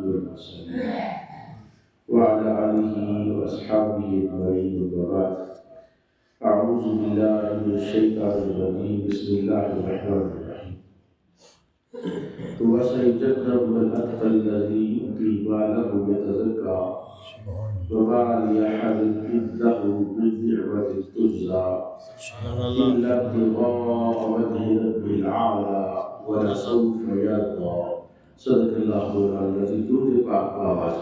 والمرسلين وعلى آله وأصحابه أجمعين وبعد. أعوذ بالله من الشيطان الرجيم. بسم الله الرحمن الرحيم. وسيجنبها الأتقى الذي يؤتي ماله يتزكى وما لأحد عنده من نعمة تجزى إلا ابتغاء وجه ربه الأعلى ولسوف يرضى. صدق الله العظيم. درود پاک کا آواز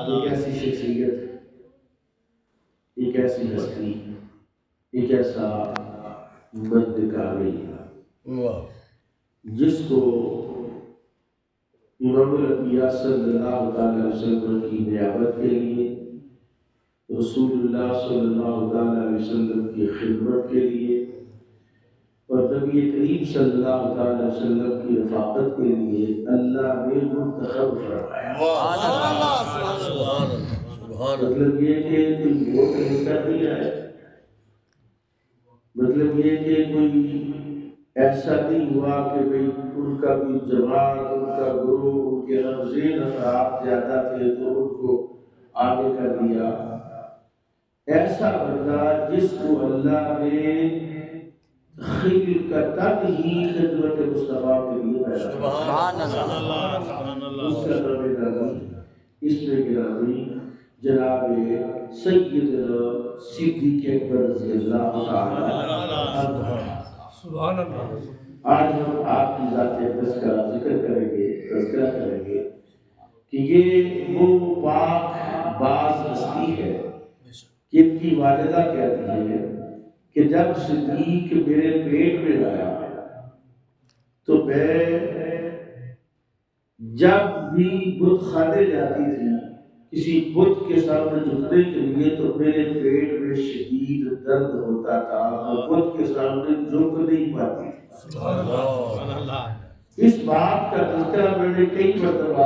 ایک ایسی شخصیت، ایک ایسی ہستی، ایک ایسا مرد کامل جس کو امام الانبیاء صلی اللہ علیہ وسلم کی نیابت کے لیے، رسول اللہ صلی اللہ علیہ وسلم کی خدمت کے لیے اور نبی کریم صلی اللہ علیہ وسلم کی رفاقت کے لیے اللہ نے منتخب فرمایا۔ مطلب یہ کہ کوئی ووٹ نہیں کر دیا ہے، مطلب یہ کہ کوئی ایسا نہیں ہوا کہ بھئی ان کا کوئی جماعت، ان کا گروہ، ان کے رمزین افراد زیادہ تھے تو ان کو آگے کر دیا۔ ایسا بندہ جس کو اللہ نے خلقتاً ہی خدمت مصطفیٰ کے لیے پیدا کیا، اس کا نام نامی، اس میں گرامی جناب سیدنا صدیق اکبر رضی اللہ تعالیٰ عنہ۔ سبحان اللہ۔ آج ہم آپ کی ذات اقدس کا ذکر کریں گے، تذکرہ کریں گے کہ یہ وہ پاک باز ہستی ہے کہ ان کی والدہ کہتی ہے کہ جب صدیق میرے پیٹ میں آیا تو میں جب بھی بت خانے جاتی تھی کسی بت کے سامنے جھکنے کے لیے تو میرے پیٹ میں شدید درد ہوتا تھا اور بت کے سامنے جھک نہیں پاتی۔ اس بات کا تذکرہ میں نے کئی مرتبہ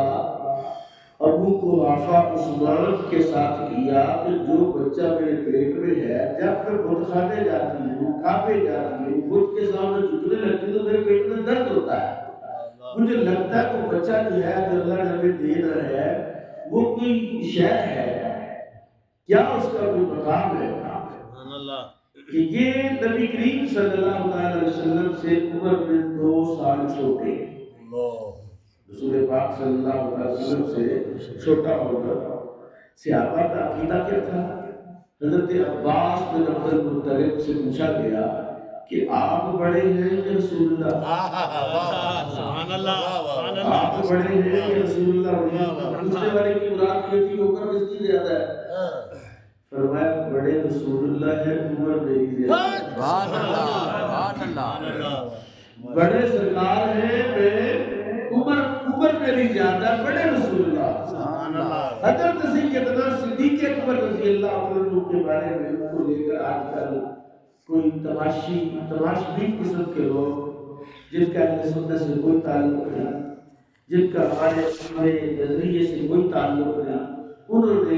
ابو قحافہ عثمان کے ساتھ کیا کہ جو بچہ میرے پیٹ میں ہے، جب میں بت خانے جاتی ہوں، کعبے جاتی ہوں، بت کے سامنے جھکنے لگتی تو میرے پیٹ میں درد ہوتا ہے۔ مجھے لگتا ہے کہ بچہ جو ہے جو اللہ نے ہمیں دے رہا ہے وہ کوئی شے ہے، کیا اس کا کوئی مقام ہے کہ یہ نبی کریم صلی اللہ علیہ وسلم سے عمر میں 2 سال چھوٹے، رسول پاک صلی اللہ علیہ وسلم سے چھوٹا ہونا۔ صحابہ کا عقیدہ کیا تھا؟ حضرت عباس بن عبد المطلب سے پوچھا گیا کہ آپ بڑے ہیں یا رسول اللہ؟ آپ بڑے ہیں یا رسول اللہ؟ پوچھنے والے کی مراد یہ تھی عمر کس کی زیادہ ہے؟ فرمایا بڑے رسول اللہ ہے، عمر میری زیادہ ہے۔ بڑے سرکار ہیں، میں عمر میری زیادہ، بڑے رسول اللہ۔ حضرت سیدنا صدیق اکبر رضی اللہ عنہ کے بارے میں ان کو لے کر آج کل کوئی تماشبین قسم کے لوگ جن کا اہل سنت سے کوئی تعلق نہیں، جن کا ہمارے نظریے سے کوئی تعلق نہیں، انہوں نے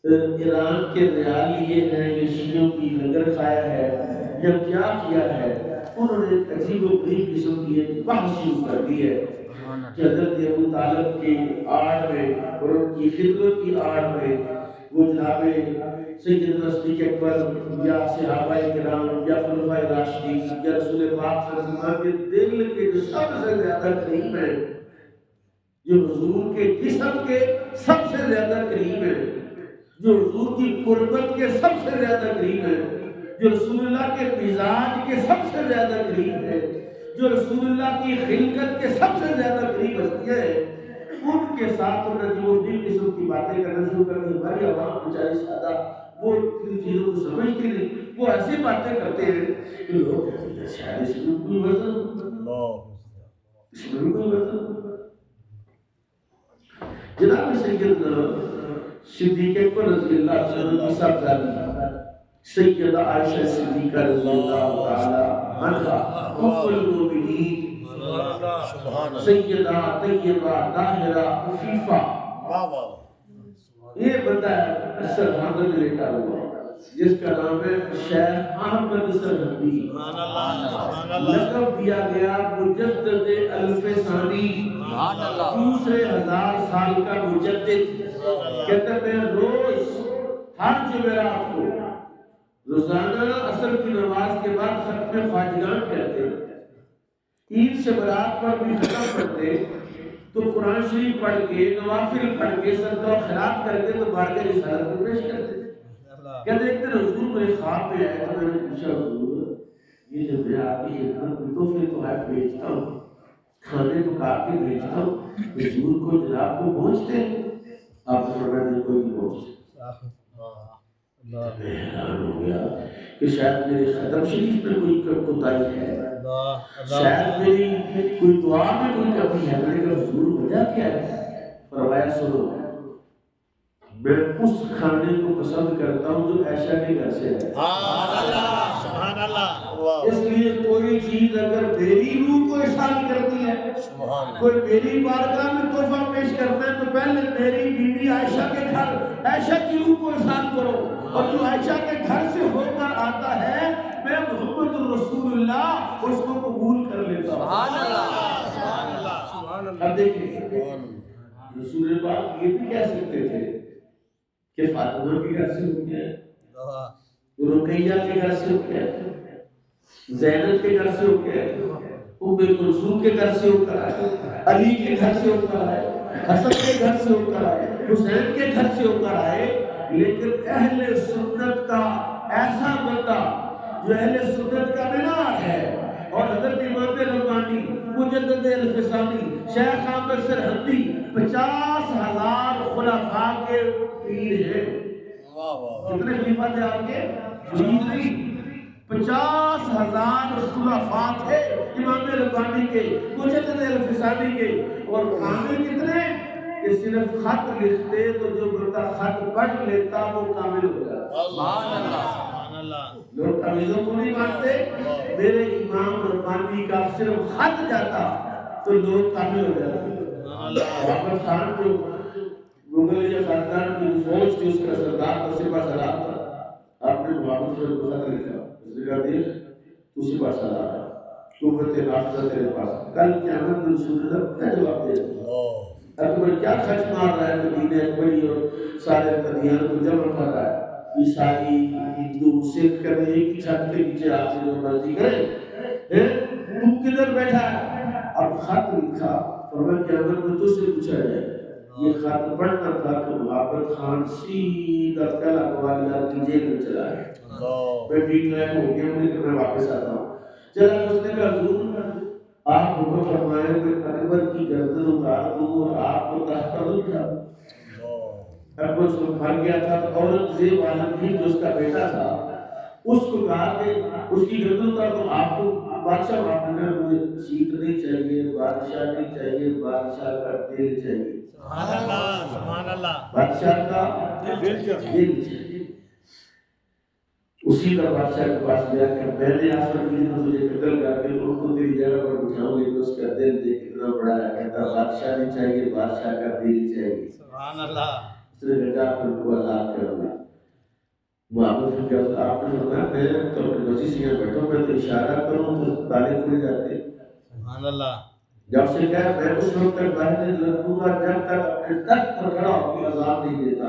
ایران کے ریال لیے ہیں یا شیعوں کی لنگر کھایا ہے یا کیا کیا ہے، انہوں نے ایک عجیب و غریب قسم کی ایک بحث شروع کر دی ہے کہ حضرت ابو طالب کی آڑ میں اور ان کی خدمت کی آڑ میں وہ جناب سیدنا صدیق اکبر یا صحابہ کرام یا خلفائے راشدین یا رسول پاک صلی اللہ علیہ وسلم کے دل کے جو سب سے زیادہ قریب ہے، جو حضور کے جسم کے سب سے زیادہ قریب ہے، جو حضور کی قربت کے سب سے زیادہ قریب ہے، جو رسول اللہ کے مزاج کے سب سے زیادہ قریب ہے، جو رسول اللہ کی خلقت کے سب سے زیادہ قریب ہستی ہے، ان کے ساتھ انہوں نے جو دل قسم کی باتیں کرنا شروع کر دی۔ ہماری عوام بیچاری سادہ وہ ان چیزوں کو سمجھتے نہیں، وہ ایسی باتیں کرتے ہیں کہ لوگ کہتے ہیں شاید اس میں کوئی وزن، اس میں کوئی وزن۔ جناب سیدنا صدیق اکبر رضی اللہ عنہ کی صاحبزادی سیدہ عائشہ صدیقہ رضی اللہ تعالی عنہا ام المؤمنین سیدہ طیبہ طاہرہ عفیفہ واہ واہ یہ بندہ ہے سرحد لیٹا ہوا جس کا نام ہے شیخ احمد سرحدی، لقب دیا گیا مجدد الف ثانی، دوسرے 1000 سال کا مجدد۔ کہتے ہیں روز ہر جمعرات کو روزانہ عصر کی نماز کے بعد ختم خواجگان کرتے، عید سے برات پر بھی ختم کرتے، تو قرآن شریف پڑھ کے نوافل پڑھ کے صدقہ و خیرات کر کے تو بار کے رسالت کو پیش کرتے۔ کہتے ایک دن حضور میرے خواب میں آئے تو میں نے پوچھا حضور یہ جب میں آپ کی خدمت میں تو پھر تو ہے بھیجتا ہوں، کھانے پکا کے بھیجتا ہوں، حضور کو جناب کو پہنچتے ہیں؟ آپ نے فرمایا نہیں کوئی نہیں پہنچتے۔ میں حیران ہو گیا کہ شاید میرے ختم شریف میں کوئی کوتاہی ہے، شاید میری کوئی دعا میں کوئی کمی ہے۔ میں نے کہا حضور وجہ کیا ہے؟ فرمایا سنو میں اس کھانے کو پسند کرتا ہوں جو عائشہ کے گھر سے ہے، سبحان اللہ، اس لیے کوئی چیز اگر میری روح کو احسان کرتی ہے، کوئی میری بارگاہ میں تحفہ پیش کرتا ہے تو پہلے میری بیوی عائشہ کے گھر عائشہ کی روح کو احسان کرو، اور جو عائشہ کے گھر سے ہو کر آتا ہے میں محمد رسول اللہ اس کو قبول کر لیتا ہوں۔ سبحان اللہ۔ اب دیکھیں رسول پاک یہ بھی کہہ سکتے تھے کہ فاطمہ کے گھر سے ہو گیا، رقیہ کے گھر سے ہو گیا، زینب کے گھر سے ہو گیا، ام کلثوم کے گھر سے ہو کر آئے، علی کے گھر سے ہو کر آئے، حسن کے گھر سے ہو کر آئے، حسین کے گھر سے ہو کر آئے، لیکن اہل سنت کا ایسا بندہ جو اہل سنت کا مینار ہے اور حضرت امام ربانی مجدد الفسانی شیخ احمد سرحدی 50,000 خلفاء کے پیر ہیں۔ کتنے خلیفہ تھے آپ کے؟ مرید نہیں، 50,000 خلفاء تھے امام ربانی کے، مجدد الفسانی کے، اور کامل کتنے کہ صرف خط لکھتے تو جو بندہ خط پڑھ لیتا وہ کامل ہو جاتا۔ سبحان اللہ۔ لوگ تعویذوں کو نہیں مانتے، میرے امام ربانی کا صرف خط جاتا تو لوگ کامل ہو جاتے۔ محمد خان جو مغلیہ خاندان کی فوج تھی اس کا سردار تھا، سپہ سالار تھا، آپ نے محمد خان کو خط لکھا، اس نے کہا دیکھ تو سپہ سالار ہے، قوت نافذہ تیرے پاس، کل قیامت میں رسول اللہ کیا جواب دے رہا؟ اکبر کیا خرچ مار رہا ہے مدینہ اکبری اور سارے قدیان کو جمع کر رہا ہے، عیسائی ہندو سکھ کرے ایک ہی چھت کے نیچے آپ سے جو مرضی کرے، تو کدھر بیٹھا ہے؟ اب خط لکھا، فرمایا قیامت میں تجھ سے پوچھا جائے یہ خط پڑھنا تھا کہ محمد خان سیدھا کلا گوالیار کی جیل میں چلا ہے، میں ٹھیک ٹریک ہو گیا مجھے کہ میں واپس آتا ہوں۔ چلا اس نے کہا حضور آپ حکم فرمائیں کہ اکبر کی گردن اتار دوں اور آپ کو تخت پر اٹھا۔ اکبر سے مر گیا تھا تو اورنگزیب عالمگیر جو اس کا بیٹا تھا اس کو کہا کہ اس کی گردن اتار دو، آپ کو بادشاہ آپ نے کہا مجھے سیٹ نہیں چاہیے، بادشاہ نہیں چاہیے، بادشاہ کا دل چاہیے۔ سبحان اللہ، سبحان اللہ۔ بادشاہ کا دل چاہیے۔ اسی کا بادشاہ کے پاس گیا کہ میں نے آفر کی تو تجھے قتل کر کے ان کو تیری جگہ پر بٹھاؤں، لیکن اس کا دل دیکھ کتنا بڑا ہے، کہتا بادشاہ نہیں چاہیے، بادشاہ کا دل چاہیے۔ سبحان اللہ۔ اس نے کہا آپ ان کو آزاد کر دیں۔ محمد نے کہا آپ نے فرمایا میں تو اپنے مسجد سے یہاں بیٹھوں، میں تو اشارہ کروں تو تالے کھل جاتے۔ سبحان اللہ۔ جب سے کہا میں اس وقت تک باہر نہیں لگوں گا جب تک اپنے تخت پر کھڑا ہو کے اذان نہیں دیتا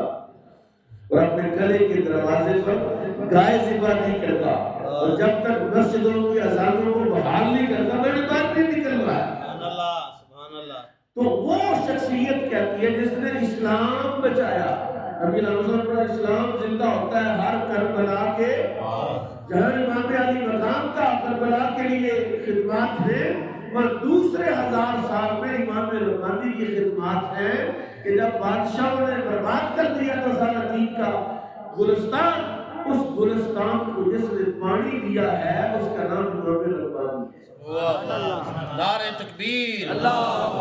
اور اپنے گلے کے دروازے پر گائے ذبح نہیں کرتا، اور جب تک مسجدوں کی اذانوں کو بحال نہیں کرتا میں نے باہر نہیں نکل رہا ہے۔ سبحان اللہ، سبحان اللہ۔ تو وہ شخصیت کہتی ہے جس نے اسلام بچایا۔ نبی علیہ پر اسلام زندہ ہوتا ہے ہر کربلا کے جہاں امام علی مقام کا کربلا کے لیے خدمات ہیں، اور دوسرے 1000 سال میں امام ربانی کی خدمات ہیں کہ جب بادشاہوں نے برباد کر دیا تھا سارا دین کا گلستان، اس گلستان کو جس نے پانی دیا ہے اس کا نام امام ربانی ہے۔ نعرہ تکبیر۔ اللہ